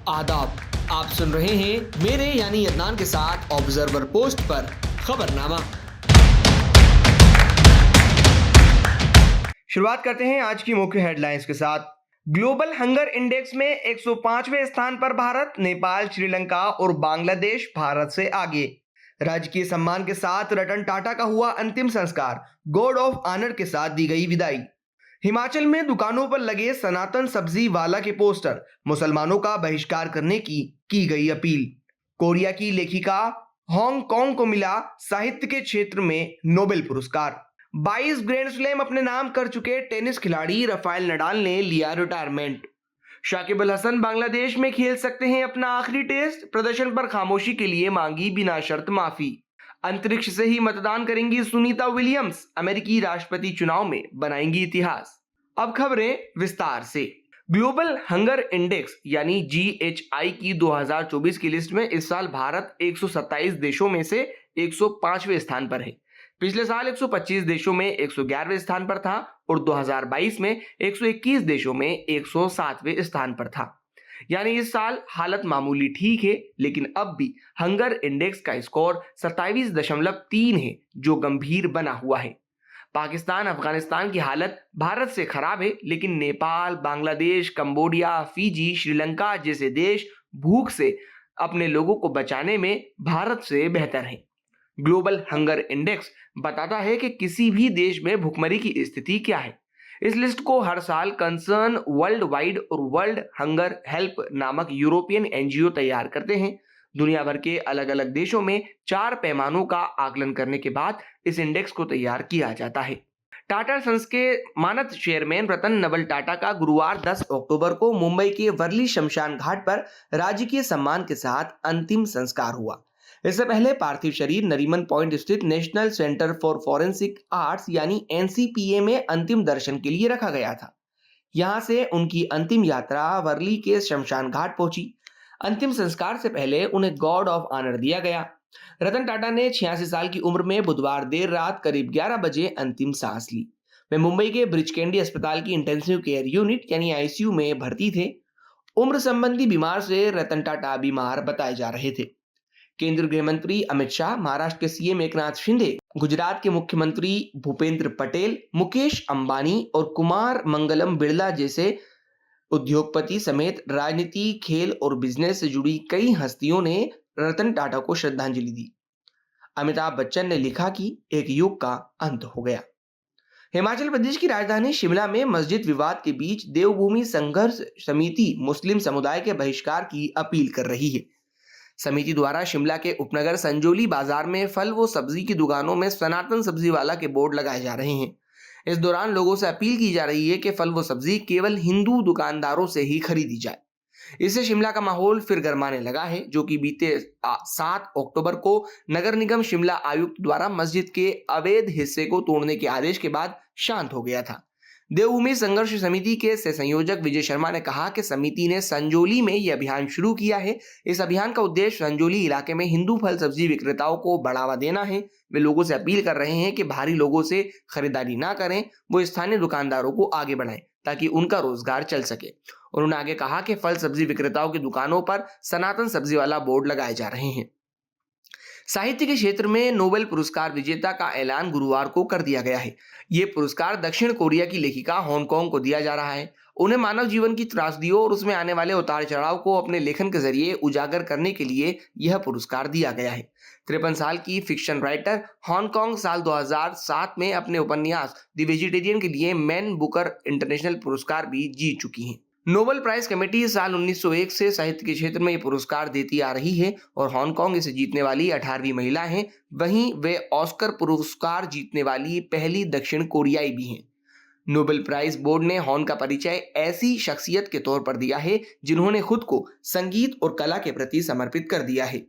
आदाब। आप सुन रहे हैं मेरे यानी अदनान के साथ ऑब्जर्वर पोस्ट पर खबरनामा। शुरुआत करते हैं आज की मुख्य हेडलाइंस के साथ। ग्लोबल हंगर इंडेक्स में 105वें स्थान पर भारत, नेपाल, श्रीलंका और बांग्लादेश भारत से आगे। राजकीय सम्मान के साथ रतन टाटा का हुआ अंतिम संस्कार, गार्ड ऑफ ऑनर के साथ दी गई विदाई। हिमाचल में दुकानों पर लगे सनातन सब्जी वाला के पोस्टर, मुसलमानों का बहिष्कार करने की गई अपील। कोरिया की लेखिका हांगकांग को मिला साहित्य के क्षेत्र में नोबेल पुरस्कार। 22 ग्रैंड स्लैम अपने नाम कर चुके टेनिस खिलाड़ी राफेल नडाल ने लिया रिटायरमेंट। शाकिब अल हसन बांग्लादेश में खेल सकते हैं अपना आखिरी टेस्ट, प्रदर्शन पर खामोशी के लिए मांगी बिना शर्त माफी। अंतरिक्ष से ही मतदान करेंगी सुनीता विलियम्स, अमेरिकी राष्ट्रपति चुनाव में बनाएंगी इतिहास। अब खबरें विस्तार से। ग्लोबल हंगर इंडेक्स यानी GHI की 2024 की लिस्ट में इस साल भारत 127 देशों में से 105वें स्थान पर है। पिछले साल 125 देशों में 111वें स्थान पर था और 2022 में 121 देशों में 107वें स्थान पर था। यानी इस साल हालत मामूली ठीक है, लेकिन अब भी हंगर इंडेक्स का स्कोर 27.3 है, जो गंभीर बना हुआ है। पाकिस्तान, अफगानिस्तान की हालत भारत से खराब है, लेकिन नेपाल, बांग्लादेश, कंबोडिया, फिजी, श्रीलंका जैसे देश भूख से अपने लोगों को बचाने में भारत से बेहतर हैं। ग्लोबल हंगर इंडेक्स बताता है कि किसी भी देश में भुखमरी की स्थिति क्या है। इस लिस्ट को हर साल कंसर्न वर्ल्ड वाइड और वर्ल्ड हंगर हेल्प नामक यूरोपियन NGO तैयार करते हैं। दुनिया भर के अलग अलग देशों में 4 पैमानों का आकलन करने के बाद इस इंडेक्स को तैयार किया जाता है। टाटा सन्स के मानद चेयरमैन रतन नवल टाटा का गुरुवार 10 अक्टूबर को मुंबई के वर्ली शमशान घाट पर राजकीय सम्मान के साथ अंतिम संस्कार हुआ। इससे पहले पार्थिव शरीर नरीमन पॉइंट स्थित national centre for forensic arts यानी NCPA में अंतिम दर्शन के लिए रखा गया था। यहां से उनकी अंतिम यात्रा वर्ली के शमशान घाट पहुंची। अंतिम संस्कार से पहले उन्हें गार्ड ऑफ ऑनर दिया गया। रतन टाटा ने 86 साल की उम्र में बुधवार देर रात करीब 11 बजे अंतिम सांस ली। वे मुंबई के ब्रिज कैंडी अस्पताल की इंटेंसिव केयर यूनिट यानी ICU में भर्ती थे। उम्र संबंधी बीमार से रतन टाटा बीमार बताए जा रहे थे। केंद्रीय गृह मंत्री अमित शाह, महाराष्ट्र के CM एकनाथ शिंदे, गुजरात के मुख्यमंत्री भूपेंद्र पटेल, मुकेश अंबानी और कुमार मंगलम बिरला जैसे उद्योगपति समेत राजनीति, खेल और बिजनेस से जुड़ी कई हस्तियों ने रतन टाटा को श्रद्धांजलि दी। अमिताभ बच्चन ने लिखा कि एक युग का अंत हो गया। हिमाचल प्रदेश की राजधानी शिमला में मस्जिद विवाद के बीच देवभूमि संघर्ष समिति मुस्लिम समुदाय के बहिष्कार की अपील कर रही है। समिति द्वारा शिमला के उपनगर संजोली बाजार में फल व सब्जी की दुकानों में सनातन सब्जी वाला के बोर्ड लगाए जा रहे हैं। इस दौरान लोगों से अपील की जा रही है कि फल व सब्जी केवल हिंदू दुकानदारों से ही खरीदी जाए। इससे शिमला का माहौल फिर गर्माने लगा है, जो कि बीते 7 अक्टूबर को नगर निगम शिमला आयुक्त द्वारा मस्जिद के अवैध हिस्से को तोड़ने के आदेश के बाद शांत हो गया था। देवभूमि संघर्ष समिति के संयोजक विजय शर्मा ने कहा कि समिति ने संजोली में यह अभियान शुरू किया है। इस अभियान का उद्देश्य संजोली इलाके में हिंदू फल सब्जी विक्रेताओं को बढ़ावा देना है। वे लोगों से अपील कर रहे हैं कि भारी लोगों से खरीदारी ना करें, वो स्थानीय दुकानदारों को आगे बढ़ाएं ताकि उनका रोजगार चल सके। उन्होंने आगे कहा कि फल सब्जी विक्रेताओं की दुकानों पर सनातन सब्जी वाला बोर्ड लगाए जा रहे हैं। साहित्य के क्षेत्र में नोबेल पुरस्कार विजेता का ऐलान गुरुवार को कर दिया गया है। ये पुरस्कार दक्षिण कोरिया की लेखिका हांगकांग को दिया जा रहा है। उन्हें मानव जीवन की त्रासदियों और उसमें आने वाले उतार चढ़ाव को अपने लेखन के जरिए उजागर करने के लिए यह पुरस्कार दिया गया है। 53 साल की फिक्शन राइटर हांगकांग साल 2007 में अपने उपन्यास द वेजिटेरियन के लिए मैन बुकर इंटरनेशनल पुरस्कार भी जीत चुकी हैं। नोबेल प्राइज कमेटी साल 1901 से साहित्य के क्षेत्र में ये पुरस्कार देती आ रही है और हांगकांग इसे जीतने वाली 18वीं महिला हैं। वहीं वे ऑस्कर पुरस्कार जीतने वाली पहली दक्षिण कोरियाई भी हैं। नोबेल प्राइज बोर्ड ने हॉन का परिचय ऐसी शख्सियत के तौर पर दिया है जिन्होंने खुद को संगीत और कला के प्रति समर्पित कर दिया है।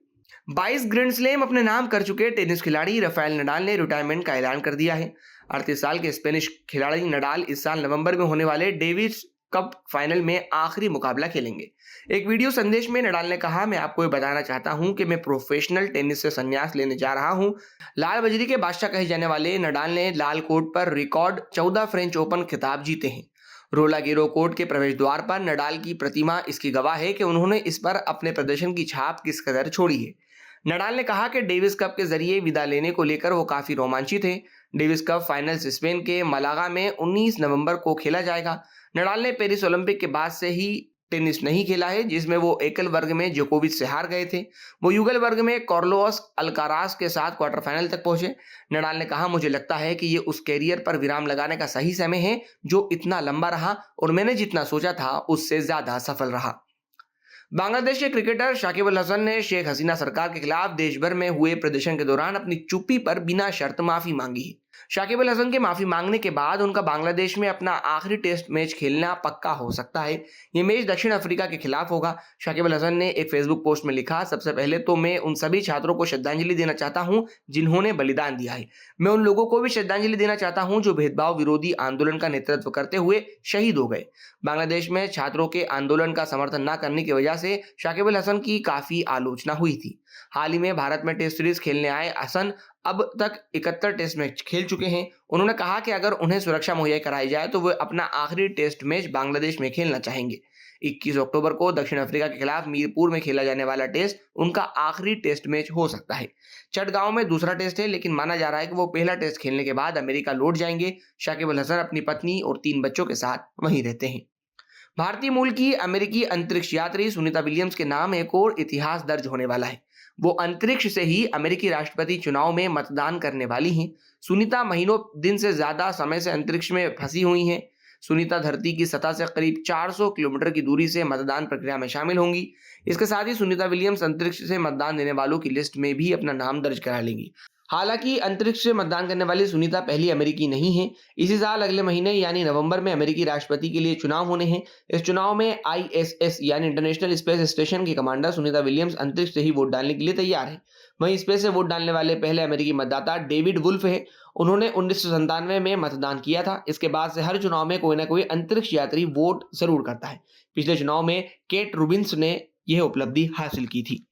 22 ग्रैंड स्लैम अपने नाम कर चुके टेनिस खिलाड़ी राफेल नडाल ने रिटायरमेंट का ऐलान कर दिया है। 38 साल के स्पेनिश खिलाड़ी नडाल इस साल नवंबर में होने वाले डेविस कप फाइनल में आखिरी मुकाबला खेलेंगे। एक वीडियो संदेश में नडाल ने कहा, मैं आपको ये बताना चाहता हूं कि मैं प्रोफेशनल टेनिस से संन्यास लेने जा रहा हूं। लाल बजरी के बादशाह कहे जाने वाले नडाल ने लाल कोर्ट पर रिकॉर्ड 14 फ्रेंच ओपन खिताब जीते हैं। रोलागेरो कोर्ट के प्रवेश द्वार पर नडाल की प्रतिमा इसकी गवाह है कि उन्होंने इस पर अपने प्रदर्शन की छाप किस कदर छोड़ी है। नडाल ने कहा कि डेविस कप के जरिए विदा लेने को लेकर वो काफी रोमांचित हैं। डेविस कप फाइनल्स स्पेन के मलागा में 19 नवंबर को खेला जाएगा। नडाल ने पेरिस ओलंपिक के बाद से ही टेनिस नहीं खेला है, जिसमें वो एकल वर्ग में जोकोविच से हार गए थे। वो युगल वर्ग में कार्लोस अल्काराज के साथ क्वार्टर फाइनल तक पहुंचे। नडाल ने कहा, मुझे लगता है कि ये उस कैरियर पर विराम लगाने का सही समय है जो इतना लंबा रहा और मैंने जितना सोचा था उससे ज्यादा सफल रहा। बांग्लादेश के क्रिकेटर शाकिब अल हसन ने शेख हसीना सरकार के खिलाफ देश भर में हुए प्रदर्शन के दौरान अपनी चुप्पी पर बिना शर्त माफी मांगी है। शाकिब अल हसन के माफी मांगने के बाद उनका बांग्लादेश में अपना आखिरी टेस्ट मैच खेलना पक्का हो सकता है। ये मैच दक्षिण अफ्रीका के खिलाफ होगा। शाकिब अल हसन ने एक फेसबुक पोस्ट में लिखा, सबसे पहले तो मैं उन सभी छात्रों को श्रद्धांजलि देना चाहता हूं जिन्होंने बलिदान दिया है। मैं उन लोगों को भी श्रद्धांजलि देना चाहता हूं जो भेदभाव विरोधी आंदोलन का नेतृत्व करते हुए शहीद हो गए। बांग्लादेश में छात्रों के आंदोलन का समर्थन न करने की वजह से शाकिब अल हसन की काफी आलोचना हुई थी। हाल ही में भारत में टेस्ट सीरीज खेलने आए हसन अब तक 71 टेस्ट मैच खेल चुके हैं। उन्होंने कहा कि अगर उन्हें सुरक्षा मुहैया कराई जाए तो वे अपना आखिरी टेस्ट मैच बांग्लादेश में खेलना चाहेंगे। 21 अक्टूबर को दक्षिण अफ्रीका के खिलाफ मीरपुर में खेला जाने वाला टेस्ट उनका आखिरी टेस्ट मैच हो सकता है। चटगांव में दूसरा टेस्ट है, लेकिन माना जा रहा है कि वो पहला टेस्ट खेलने के बाद अमेरिका लौट जाएंगे। शाकिब अल हसन अपनी पत्नी और 3 बच्चों के साथ वहीं रहते हैं। भारतीय मूल की अमेरिकी अंतरिक्ष यात्री सुनीता विलियम्स के नाम एक और इतिहास दर्ज होने वाला है। वो अंतरिक्ष से ही अमेरिकी राष्ट्रपति चुनाव में मतदान करने वाली हैं। सुनीता महीनों दिन से ज्यादा समय से अंतरिक्ष में फंसी हुई हैं। सुनीता धरती की सतह से करीब 400 किलोमीटर की दूरी से मतदान प्रक्रिया में शामिल होंगी। इसके साथ ही सुनीता विलियम्स अंतरिक्ष से मतदान देने वालों की लिस्ट में भी अपना नाम दर्ज करा लेंगी। हालांकि अंतरिक्ष से मतदान करने वाली सुनीता पहली अमेरिकी नहीं है। इसी साल अगले महीने यानी नवंबर में अमेरिकी राष्ट्रपति के लिए चुनाव होने हैं। इस चुनाव में ISS यानी इंटरनेशनल स्पेस स्टेशन की कमांडर सुनीता विलियम्स अंतरिक्ष से ही वोट डालने के लिए तैयार है। वहीं स्पेस से वोट डालने वाले पहले अमेरिकी मतदाता डेविड वुल्फ है। उन्होंने 1997 में मतदान किया था। इसके बाद से हर चुनाव में कोई ना कोई अंतरिक्ष यात्री वोट जरूर करता है। पिछले चुनाव में केट रूबिन्स ने यह उपलब्धि हासिल की थी।